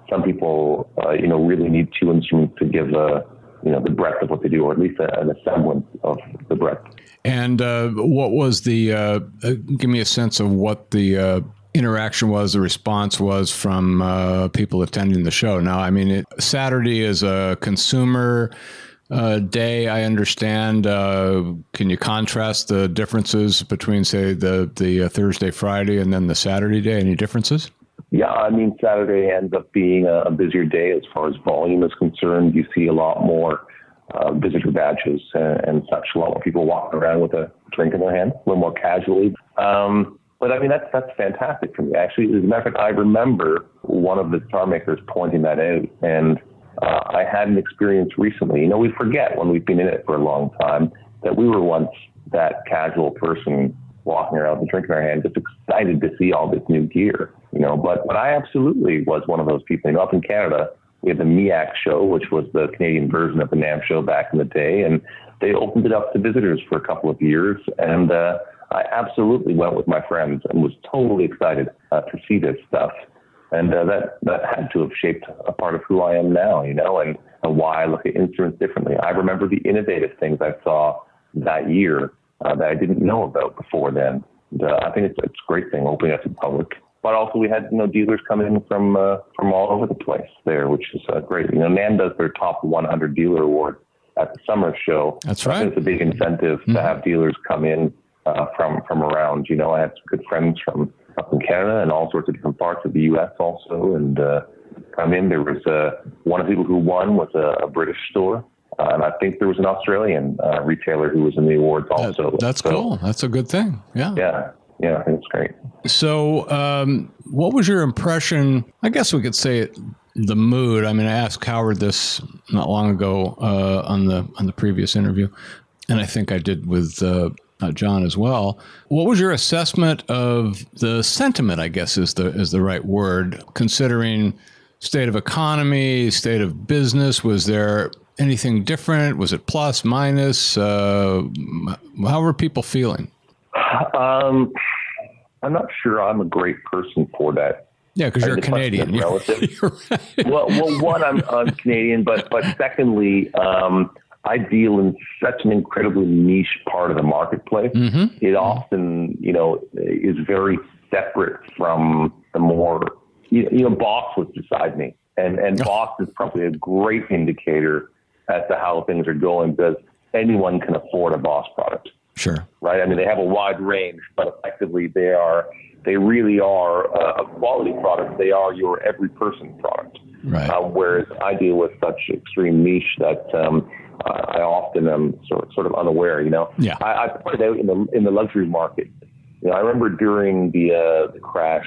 Some people, really need 2 instruments to give the breadth of what they do, or at least an semblance of the breadth. And what was give me a sense of what the interaction was, the response was from people attending the show. Now, I mean, Saturday is a consumer day, I understand. Can you contrast the differences between, say, the Thursday, Friday, and then the Saturday day? Any differences? Yeah, I mean, Saturday ends up being a busier day as far as volume is concerned. You see a lot more visitor badges and such, a lot more people walking around with a drink in their hand, a little more casually. But I mean, that's fantastic for me. Actually, as a matter of fact, I remember one of the guitar makers pointing that out, and I had an experience recently. We forget when we've been in it for a long time that we were once that casual person walking around with a drink in our hand, just excited to see all this new gear, but I absolutely was one of those people. Up in Canada, we had the MEAC show, which was the Canadian version of the NAMM show back in the day. And they opened it up to visitors for a couple of years. And I absolutely went with my friends and was totally excited to see this stuff. And that had to have shaped a part of who I am now, and why I look at instruments differently. I remember the innovative things I saw that year that I didn't know about before then. And, I think it's a great thing opening up to the public. But also we had, dealers coming in from all over the place there, which is great. NAMM does their top 100 dealer award at the summer show. That's right. It's a big incentive to have dealers come in from around. I had some good friends from up in Canada and all sorts of different parts of the U.S. also, and come in. There was one of the people who won was a British store, and I think there was an Australian retailer who was in the awards also. That's cool. That's a good thing. Yeah. Yeah, I think it's great. So what was your impression? I guess we could say the mood. I mean, I asked Howard this not long ago on the previous interview, and I think I did with Jon as well. What was your assessment of the sentiment, I guess is the right word, considering state of economy, state of business? Was there anything different? Was it plus, minus? How were people feeling? I'm not sure I'm a great person for that. Yeah, because you're a Canadian. You're right. Well, one, I'm Canadian, but secondly, I deal in such an incredibly niche part of the marketplace. Mm-hmm. It often, is very separate from the more, Boss was beside me, and Boss is probably a great indicator as to how things are going, because anyone can afford a Boss product. Sure. Right. I mean, they have a wide range, but effectively they really are a quality product. They are your every person product. Right. Whereas I deal with such extreme niche that I often am sort of unaware. Yeah. I pointed out in the luxury market. I remember during the crash,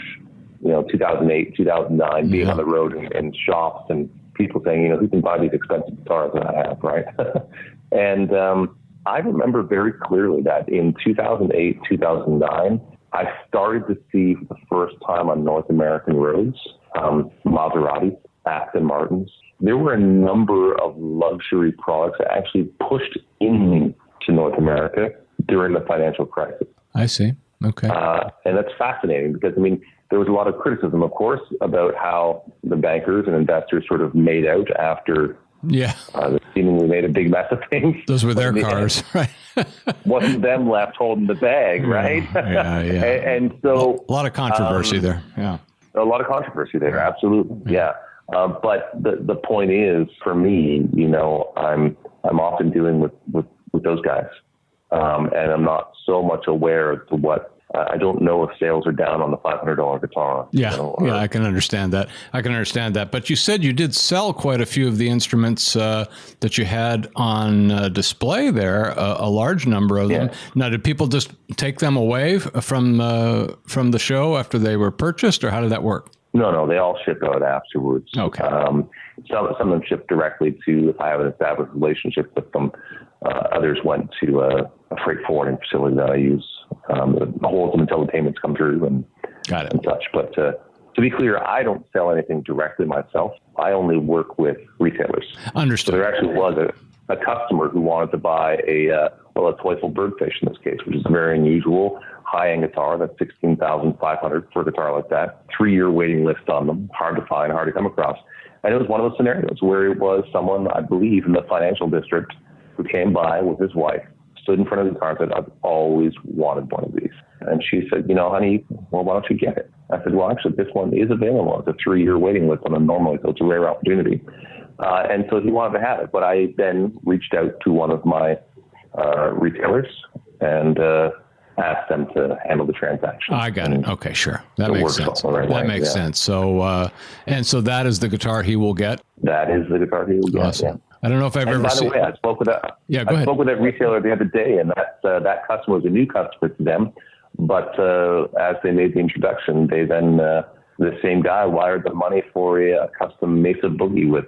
2008, 2009, being on the road in shops and people saying, who can buy these expensive guitars that I have, right? And I remember very clearly that in 2008, 2009, I started to see for the first time on North American roads, Maserati, Aston Martins. There were a number of luxury products that actually pushed into North America during the financial crisis. I see. Okay. And that's fascinating because, there was a lot of criticism, of course, about how the bankers and investors sort of made out after they seemingly made a big mess of things. Those were their cars, right? Wasn't them left holding the bag, right? Yeah. And so a lot of controversy there. Yeah. A lot of controversy there. Absolutely. Yeah. But the point is, for me, I'm often dealing with those guys. And I'm not so much aware as to what, I don't know if sales are down on the $500 guitar. Yeah, I can understand that. But you said you did sell quite a few of the instruments that you had on display there, a large number of them. Now, did people just take them away from the show after they were purchased, or how did that work? No, they all ship out afterwards. Okay. Some of them ship directly to, if I have an established relationship with them. Others went to a freight forwarding facility that I use. Hold them until the payments come through and such. But to be clear, I don't sell anything directly myself. I only work with retailers. Understood. So there actually was a customer who wanted to buy a Teufel Birdfish in this case, which is a very unusual high-end guitar. That's $16,500 for a guitar like that. 3-year waiting list on them. Hard to find, hard to come across. And it was one of those scenarios where it was someone, I believe, in the financial district who came by with his wife, stood in front of the guitar and said, I've always wanted one of these. And she said, honey, well, why don't you get it? I said, well, actually, this one is available. It's a 3-year waiting list on them normally, so it's a rare opportunity. And so he wanted to have it. But I then reached out to one of my retailers and asked them to handle the transaction. I got it. Okay, sure. That makes sense. That makes sense. So, and so that is the guitar he will get? That is the guitar he will get, awesome. I don't know if I've ever seen... By the way, I spoke with that retailer the other day, and that customer was a new customer to them. But as they made the introduction, they then, the same guy wired the money for a custom Mesa Boogie with,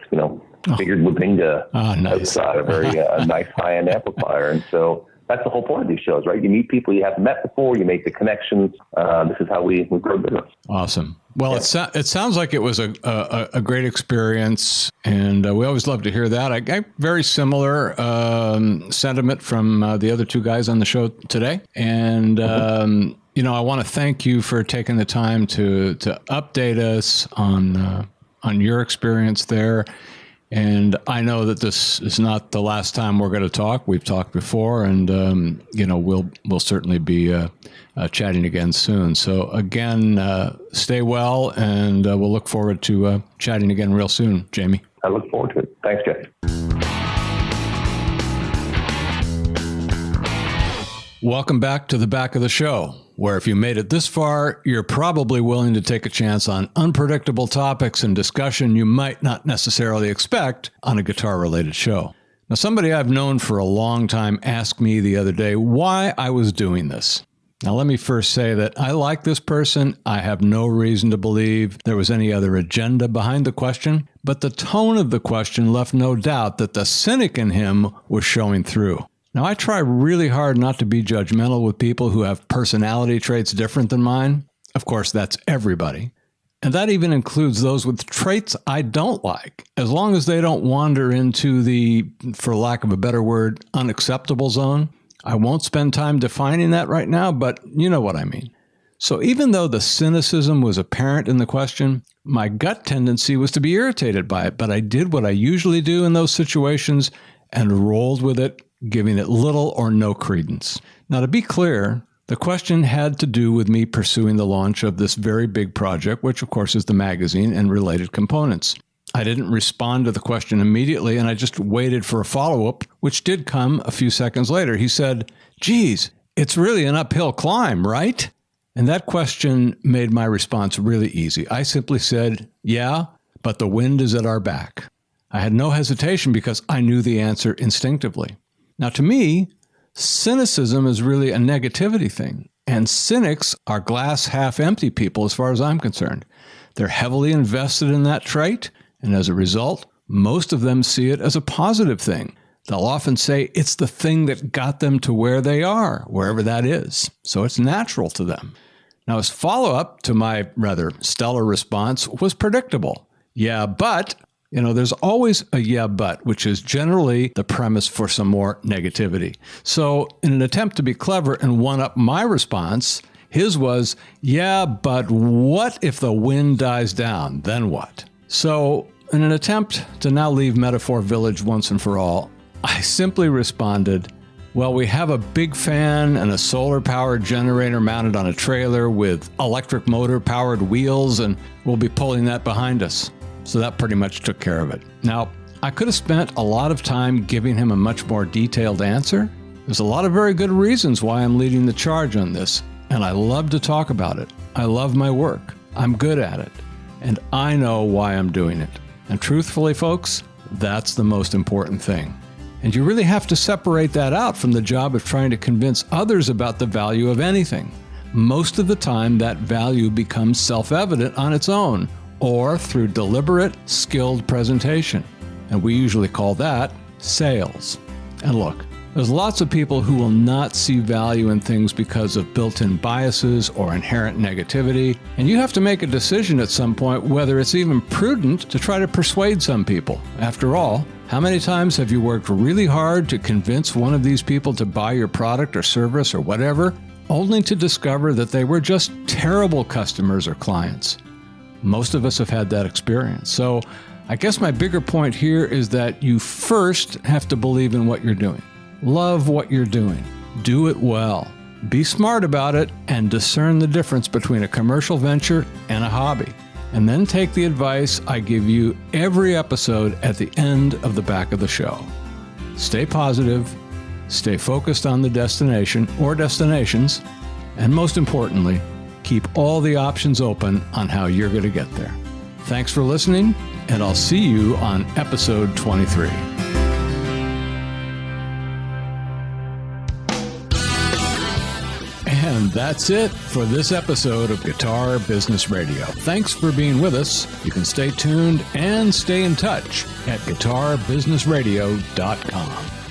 figured Wabinga outside, a very nice high-end amplifier. And so that's the whole point of these shows, right? You meet people you haven't met before, you make the connections. This is how we grow business. Awesome. Well, yeah. It sounds like it was a great experience, and we always love to hear that. I got very similar sentiment from the other two guys on the show today, and I want to thank you for taking the time to update us on your experience there. And I know that this is not the last time we're going to talk. We've talked before, and we'll certainly be chatting again soon. So again, stay well, and we'll look forward to chatting again real soon, Jamie. I look forward to it. Thanks, Jeff. Welcome back to the back of the show, where if you made it this far, you're probably willing to take a chance on unpredictable topics and discussion you might not necessarily expect on a guitar-related show. Now, somebody I've known for a long time asked me the other day why I was doing this. Now, let me first say that I like this person. I have no reason to believe there was any other agenda behind the question, but the tone of the question left no doubt that the cynic in him was showing through. Now, I try really hard not to be judgmental with people who have personality traits different than mine. Of course, that's everybody. And that even includes those with traits I don't like, as long as they don't wander into the, for lack of a better word, unacceptable zone. I won't spend time defining that right now, but you know what I mean. So even though the cynicism was apparent in the question, my gut tendency was to be irritated by it, but I did what I usually do in those situations and rolled with it, giving it little or no credence. Now, to be clear, the question had to do with me pursuing the launch of this very big project, which of course is the magazine and related components. I didn't respond to the question immediately, and I just waited for a follow-up, which did come a few seconds later. He said, "Geez, it's really an uphill climb, right?" And that question made my response really easy. I simply said, "Yeah, but the wind is at our back." I had no hesitation because I knew the answer instinctively. Now, to me, cynicism is really a negativity thing, and cynics are glass half empty people as far as I'm concerned. They're heavily invested in that trait, and as a result, most of them see it as a positive thing. They'll often say it's the thing that got them to where they are, wherever that is, so it's natural to them. Now, his follow-up to my rather stellar response was predictable. Yeah, but... there's always a yeah, but, which is generally the premise for some more negativity. So in an attempt to be clever and one-up my response, his was, yeah, but what if the wind dies down? Then what? So in an attempt to now leave Metaphor Village once and for all, I simply responded, well, we have a big fan and a solar-powered generator mounted on a trailer with electric motor-powered wheels, and we'll be pulling that behind us. So that pretty much took care of it. Now, I could have spent a lot of time giving him a much more detailed answer. There's a lot of very good reasons why I'm leading the charge on this, and I love to talk about it. I love my work. I'm good at it, and I know why I'm doing it. And truthfully, folks, that's the most important thing. And you really have to separate that out from the job of trying to convince others about the value of anything. Most of the time, that value becomes self-evident on its own, or through deliberate, skilled presentation. And we usually call that sales. And look, there's lots of people who will not see value in things because of built-in biases or inherent negativity, and you have to make a decision at some point whether it's even prudent to try to persuade some people. After all, how many times have you worked really hard to convince one of these people to buy your product or service or whatever, only to discover that they were just terrible customers or clients? Most of us have had that experience. So I guess my bigger point here is that you first have to believe in what you're doing. Love what you're doing. Do it well. Be smart about it and discern the difference between a commercial venture and a hobby. And then take the advice I give you every episode at the end of the back of the show. Stay positive, stay focused on the destination or destinations, and most importantly, keep all the options open on how you're going to get there. Thanks for listening, and I'll see you on episode 23. And that's it for this episode of Guitar Business Radio. Thanks for being with us. You can stay tuned and stay in touch at guitarbusinessradio.com.